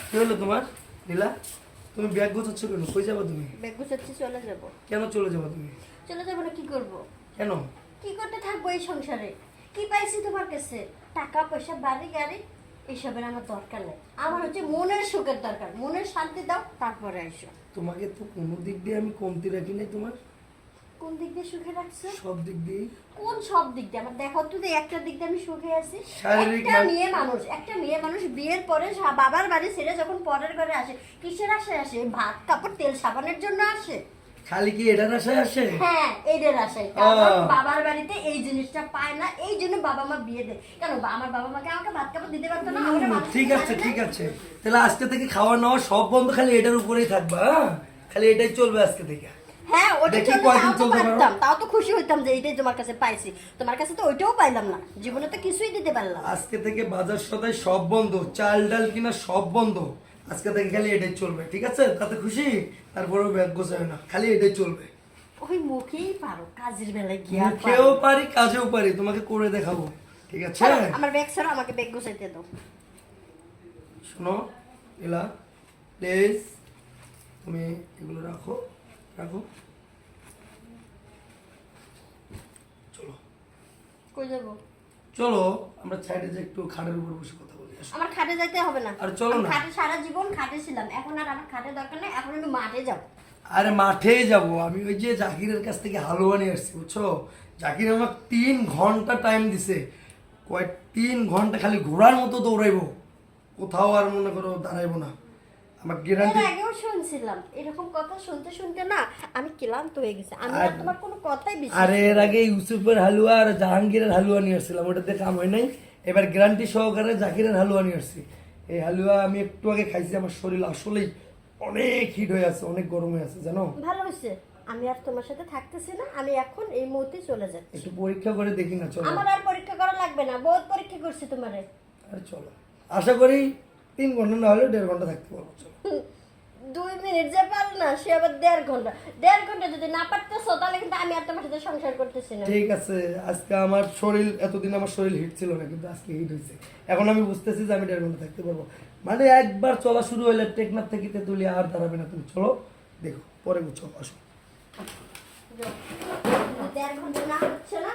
কি হলো তোমার নীলা? তুমি ব্যাগ গোছাচ্ছ কেন? কই যাবা তুমি? ব্যাগ গুছাচ্ছি, চলে যাব। কেন চলে যাবা তুমি? চলে যাব না কি করব? কেন? কি করতে থাকবো এই সংসারে? কি পাইছি তোমার কাছে? টাকা পয়সা, বাড়ি গাড়ি, এসবের আমার দরকার নেই। আমার হচ্ছে মনের সুখের দরকার। মনের শান্তি দাও, তারপরে আইসো। তোমাকে তো কোনো দিক দিয়ে আমি কমতি রাখি নাই তোমার। কোন দিক দিয়ে সুখে রাখছো? সব দিক দিয়ে। কোন সব দিক দিয়ে? আমার দেখো তো যে একটা দিক দিয়ে আমি সুখে আছি। শারীরিক একটা মেয়ে মানুষ বিয়ের পরে বাবার বাড়ি ছেড়ে যখন পরের ঘরে আসে, কিসের আশায় আসে? ভাত কাপড় তেল সাবানের জন্য আসে। খালি কি এটার আশায় আসে? হ্যাঁ, এইটার আশায়। কারণ বাবার বাড়িতে এই জিনিসটা পায় না, এই জন্য বাবা মা বিয়ে দেয়। কেন আমার বাবা মাকে আমাকে ভাত কাপড় দিতে পারতো না? ঠিক আছে ঠিক আছে, তাহলে আজকে থেকে খাওয়া নাওয়া সব বন্ধ, খালি এটার উপরেই থাকবা। খালি এটাই চলবে আজকে থেকে। হ্যাঁ, ওটা দেখি চলবে, কয়দিন তাও তো চলতে পারো। পারতাম, তাও তো খুশি হইতাম যে এইটাই তোমার কাছে পাইছি। তোমার কাছে তো ওইটাও পাইলাম না, জীবনে তো কিছুই দিতে পারলাম না। আজকে থেকে বাজার সদাই সব বন্ধ, চাল ডাল কিনা সব বন্ধ। আজকে থেকে খালি এটাই চলবে, ঠিক আছে? তাতে খুশি? তারপরেও ব্যাগ গোছাবে না, খালি এটাই চলবে। ওই মুখেই পারো, কাজের বেলায় গিয়ে আর মুখেও পারি কাজেও পারি, তোমাকে করে দেখাবো, ঠিক আছে? ছাড়ো, আমার ব্যাগ ছাড়ো, আমাকে ব্যাগ গোছাইতে দাও। শোনো নীলা, প্লিজ তুমি এগুলো রাখো রাখো। চলো কই যাবো? চলো আমরা সাইডে যে একটু খাটের উপর বসে কথা বলি। আসো। আমার খাটে যাইতে হবে না। আর চলো আমি না। খাটে সারা জীবন খাটে ছিলাম, এখন আর আমার খাটে দরকার নেই, এখন আমি মাঠে যাব। আরে মাঠেই যাব আমি, ওই যে জাকিরের কাছ থেকে হালুয়া নিয়ে আসছি, বুঝছো? জাকির আমার 3 ঘন্টা টাইম দিছে। 3 ঘন্টা খালি ঘোড়ার মতো দৌড়াইবো, কোথাও আর মনে করো দাঁড়াইবো না। আমার এর গ্যারান্টি। আগেও শুনছিলাম এরকম কথা, শুনতে শুনতে না আমি ক্লান্ত হয়ে গেছি। আমি আর তোমার কোনো কথাই বিশ্বাস আরে করি এর না। আগে ইউসুফের হালুয়া আর জাহাঙ্গীরের হালুয়া নিয়ে আসছিলাম, ওটাতে কাম হয় নাই। এবার গ্যারান্টি সহকারে জাকিরের হালুয়া নিয়ে আসছি। এই হালুয়া আমি একটু আগে খাইছি, আমার শরীর আসলেই অনেক হিট হয়ে আছে, অনেক গরম হয়ে আছে, জানো? ভালো হয়েছে, আমি আর তোমার সাথে থাকতেছি না, আমি এখন এই মুহূর্তে চলে যাচ্ছি। একটু পরীক্ষা করে দেখি না, চলো। আমার আর পরীক্ষা করা লাগবে না, বহুত পরীক্ষা করছি তোমারে। আরে চলো, আশা করি 3 ঘন্টা না হলে 1.5 ঘন্টা থাকতে পারবো, চলো। 2 মিনিট যে পারো না, সে আবার 1.5 ঘন্টা। 1.5 ঘন্টা যদি না পারতেছো, তাহলে কিন্তু আমি আর তোমার সাথে সংসার করতেছি না। ঠিক আছে, আজকে আমার শরীর, এতদিন আমার শরীর হিট ছিল না, কিন্তু আজকে হিট হয়েছে। এখন আমি বুঝতেছি যে আমি 1.5 ঘন্টা থাকতে পারবো। মানে একবার চলা শুরু হলে টেকনাফ থেকে তেতুলিয়া আর দাঁড়াবে না। তুমি চলো, দেখো পরে বুঝছো, আসো। যাও। 1.5 ঘন্টা না হচ্ছে না,